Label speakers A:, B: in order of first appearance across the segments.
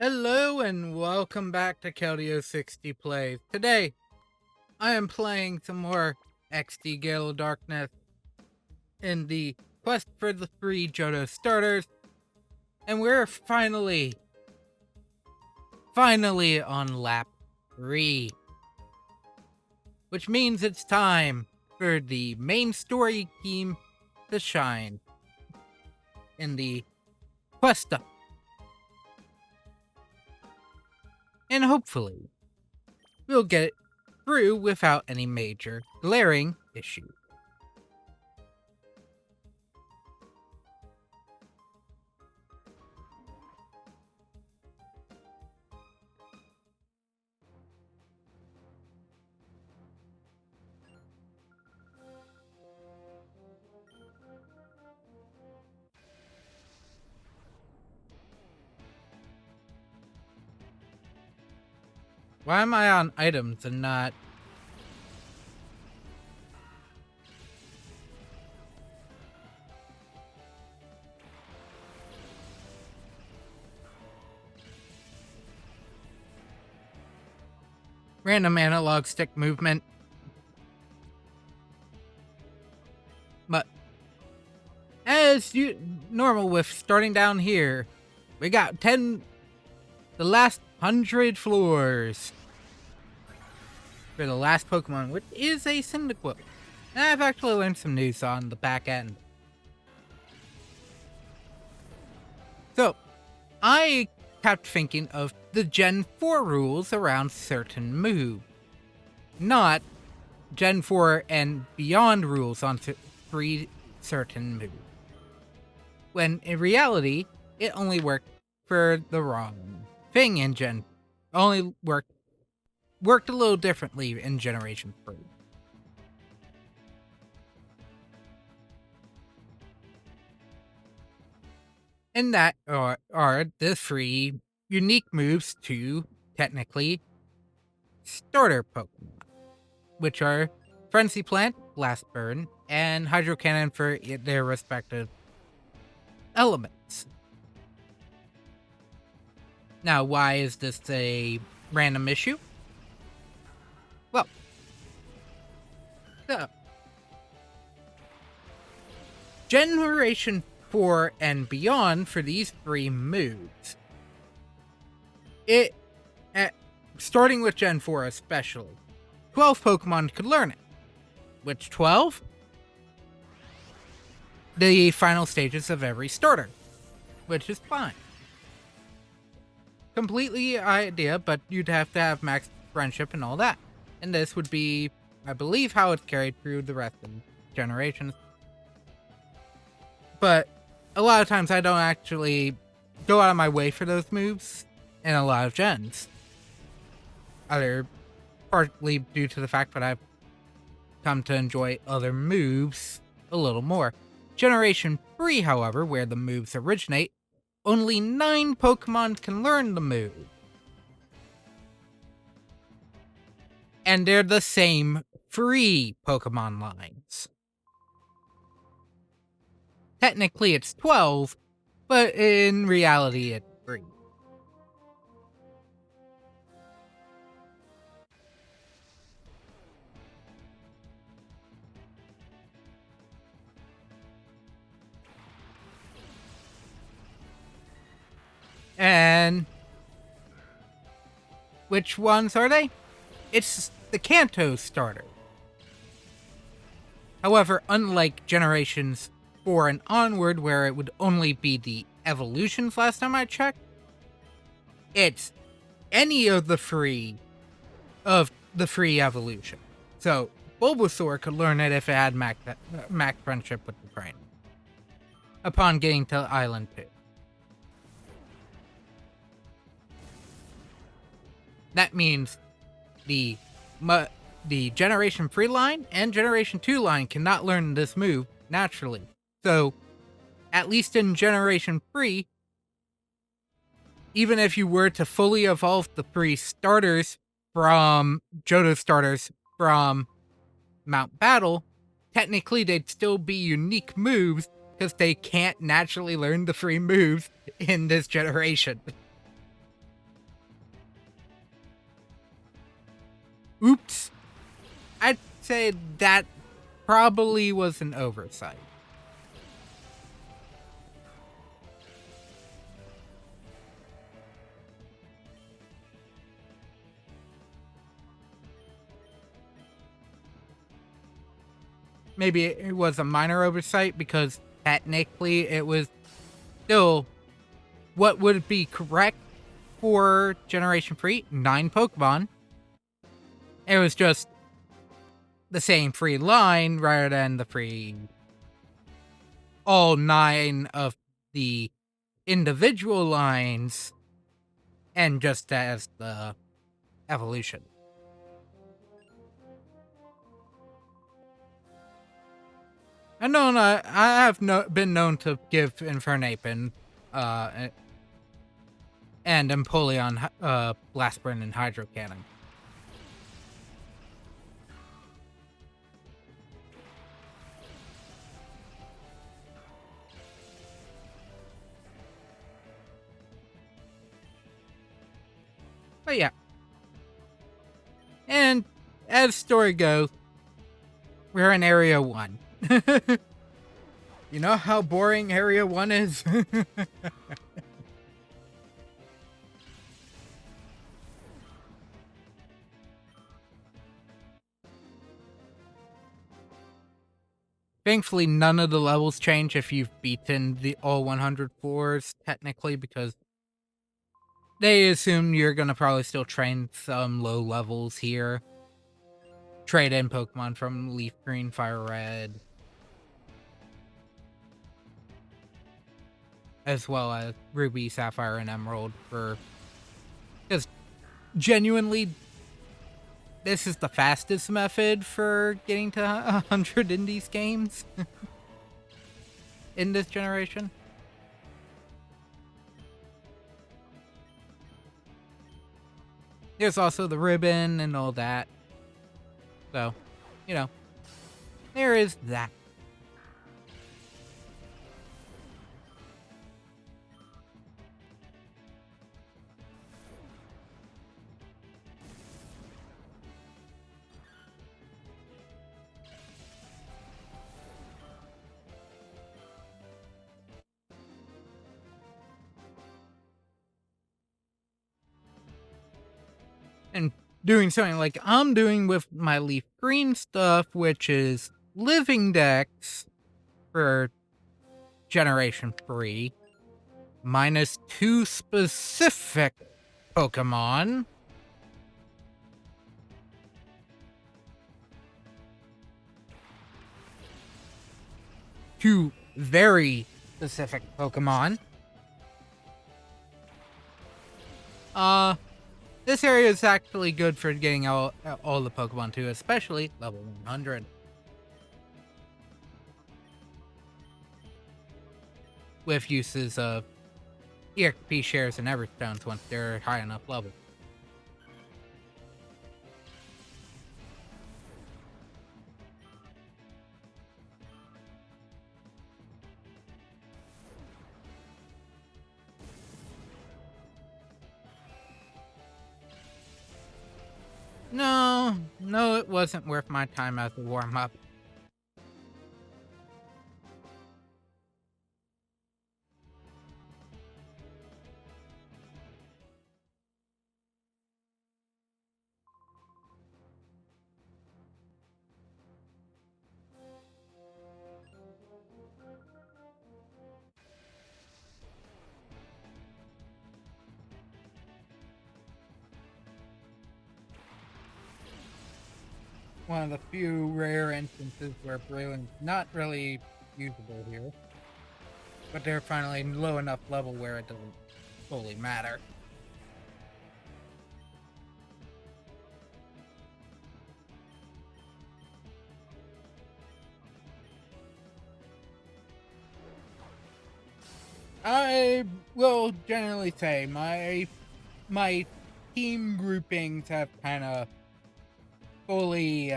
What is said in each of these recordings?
A: Hello and welcome back to Keldeo 60 Plays. Today, I am playing some more XD Gale Darkness in the quest for the free Johto starters, and we're finally on lap 3. Which means it's time for the main story team to shine in the quest up. And hopefully, we'll get it through without any major glaring issues. Why am I on items and not... random analog stick movement? But as normal with starting down here, we got the last 100 floors for the last Pokemon, which is a Cyndaquil. And I've actually learned some news on the back end. So, I kept thinking of the Gen 4 rules around certain moves, not Gen 4 and beyond rules on three certain moves. When in reality, it only worked for the wrong thing in only worked a little differently in Generation 3. And that are the 3 unique moves to, technically, starter Pokemon, which are Frenzy Plant, Blast Burn, and Hydro Cannon for their respective elements. Now, why is this a random issue? Well, Generation 4 and beyond for these 3 moves, starting with Gen 4 especially, 12 Pokemon could learn it. Which 12? The final stages of every starter, which is fine. Completely idea, but you'd have to have max friendship and all that. And this would be, I believe, how it's carried through the rest of generations. But a lot of times I don't actually go out of my way for those moves in a lot of gens. Either partly due to the fact that I've come to enjoy other moves a little more. Generation 3, however, where the moves originate, only 9 Pokemon can learn the move. And they're the same 3 Pokemon lines. Technically it's 12, but in reality it's 3. And which ones are they? It's the Kanto starter. However, unlike generations 4 and onward, where it would only be the evolutions last time I checked, it's any of the free evolution. So Bulbasaur could learn it if it had max friendship with the trainer upon getting to Island 2. That means the Generation 3 line and Generation 2 line cannot learn this move naturally. So, at least in Generation 3, even if you were to fully evolve the 3 starters from Johto starters from Mount Battle, technically they'd still be unique moves because they can't naturally learn the 3 moves in this generation. Oops. I'd say that probably was an oversight. Maybe it was a minor oversight because technically it was still what would be correct for Generation 3, 9 Pokemon. It was just the same free line rather than the free all 9 of the individual lines and just as the evolution. I have been known to give Infernape and Empoleon Blast Sprint and Hydro Cannon. But yeah. And as story goes, we're in Area 1. You know how boring Area 1 is? Thankfully, none of the levels change if you've beaten the all 100 floors, technically, because they assume you're going to probably still train some low levels here. Trade in Pokemon from Leaf Green, Fire Red, as well as Ruby, Sapphire, and Emerald because genuinely, this is the fastest method for getting to 100 in these games in this generation. There's also the ribbon and all that. So, there is that. And doing something like I'm doing with my Leaf Green stuff, which is Living Dex for Generation 3, minus 2 specific Pokemon. Two very specific Pokemon. This area is actually good for getting all the Pokemon too, especially level 100. With uses of EXP shares and Everstones once they're high enough level. No, it wasn't worth my time as a warm-up. One of the few rare instances where Braylon's not really usable here. But they're finally low enough level where it doesn't fully matter. I will generally say my team groupings have kind of fully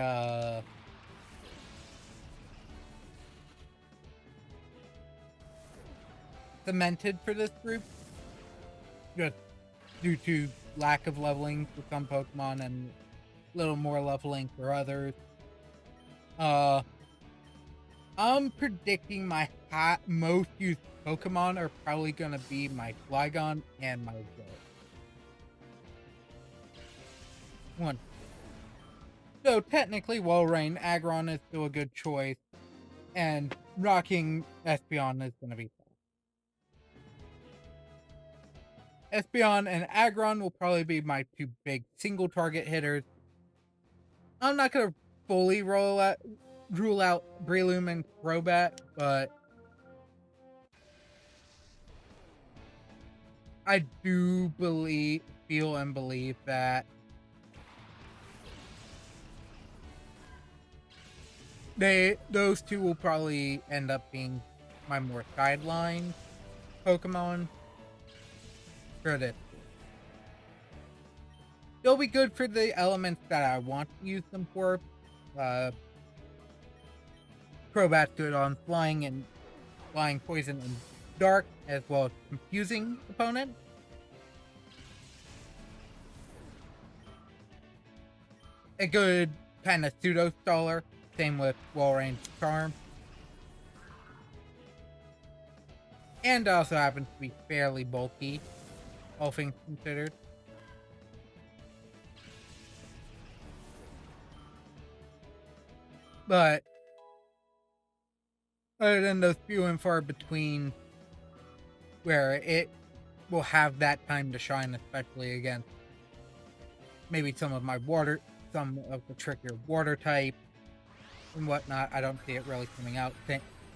A: cemented for this group, just due to lack of leveling for some Pokemon and a little more leveling for others. I'm predicting my most used Pokemon are probably gonna be my Flygon and my Gale. One. So technically, Walrein, Aggron is still a good choice, and rocking Espeon is gonna be fun. Espeon and Aggron will probably be my two big single target hitters. I'm not gonna fully rule out Breloom and Crobat, but I do feel and believe that those two will probably end up being my more sideline Pokemon for this. They'll be good for the elements that I want to use them for. Crobat's good on flying, poison, and dark, as well as confusing opponents. A good kind of pseudo-staller. Same with Walrein's Charm. And also happens to be fairly bulky, all things considered. But other than those few and far between where it will have that time to shine, especially against maybe some of the trickier water type and whatnot, I don't see it really coming out.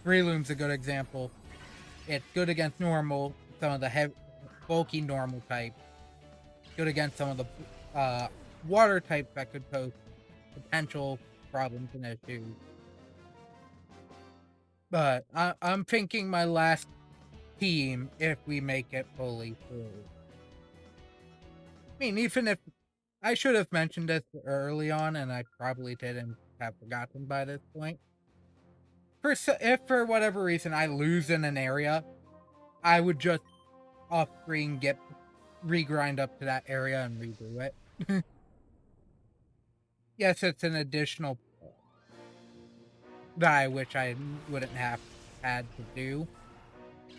A: Breloom's a good example. It's good against normal, some of the bulky normal type. Good against some of the water types that could pose potential problems and issues. But I'm thinking my last team, if we make it fully through. I mean, even if I should have mentioned this early on, and I probably didn't have forgotten by this point. If for whatever reason I lose in an area, I would just off screen regrind up to that area and redo it. Yes, it's an additional that I wish I wouldn't have had to do,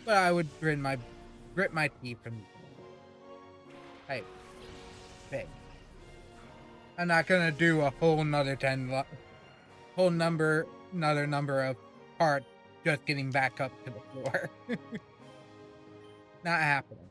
A: but I would grit my teeth and hey, I'm not gonna do a whole nother another number of parts just getting back up to the floor. Not happening.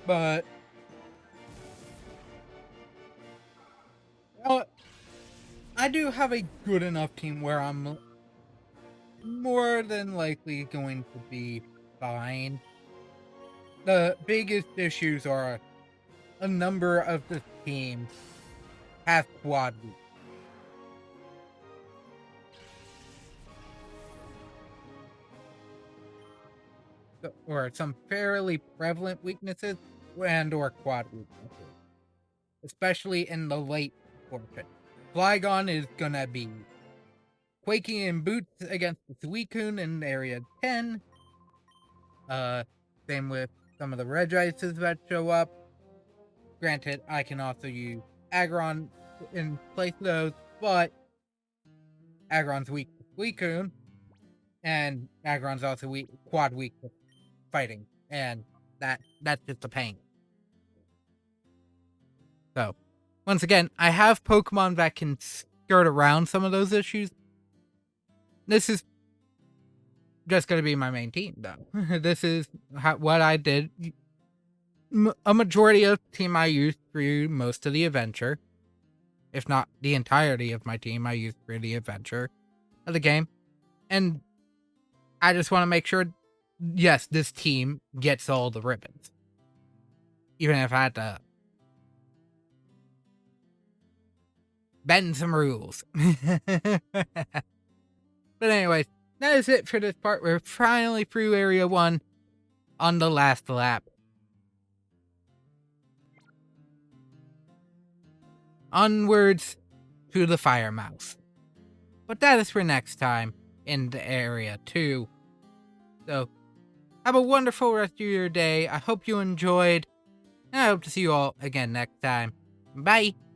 A: But I do have a good enough team where I'm more than likely going to be fine. The biggest issues are a number of the teams have quad weak. Or some fairly prevalent weaknesses or quad weaknesses. Especially in the late portion. Flygon is gonna be quaking in boots against the Suicune in area 10. Same with some of the Regices that show up. Granted, I can also use Aggron in place of those, but Aggron's weak to Suicune, and Aggron's also quad weak to fighting, and that's just a pain. So, once again, I have Pokemon that can skirt around some of those issues. This is just going to be my main team, though. This is what I did. A majority of the team I used through most of the adventure. If not the entirety of my team, I used through the adventure of the game. And I just want to make sure, yes, this team gets all the ribbons. Even if I had to bend some rules. But anyways, now that is it for this part. We're finally through Area 1 on the last lap. Onwards to the Fire Mouse. But that is for next time in the Area 2. So, have a wonderful rest of your day. I hope you enjoyed, and I hope to see you all again next time. Bye!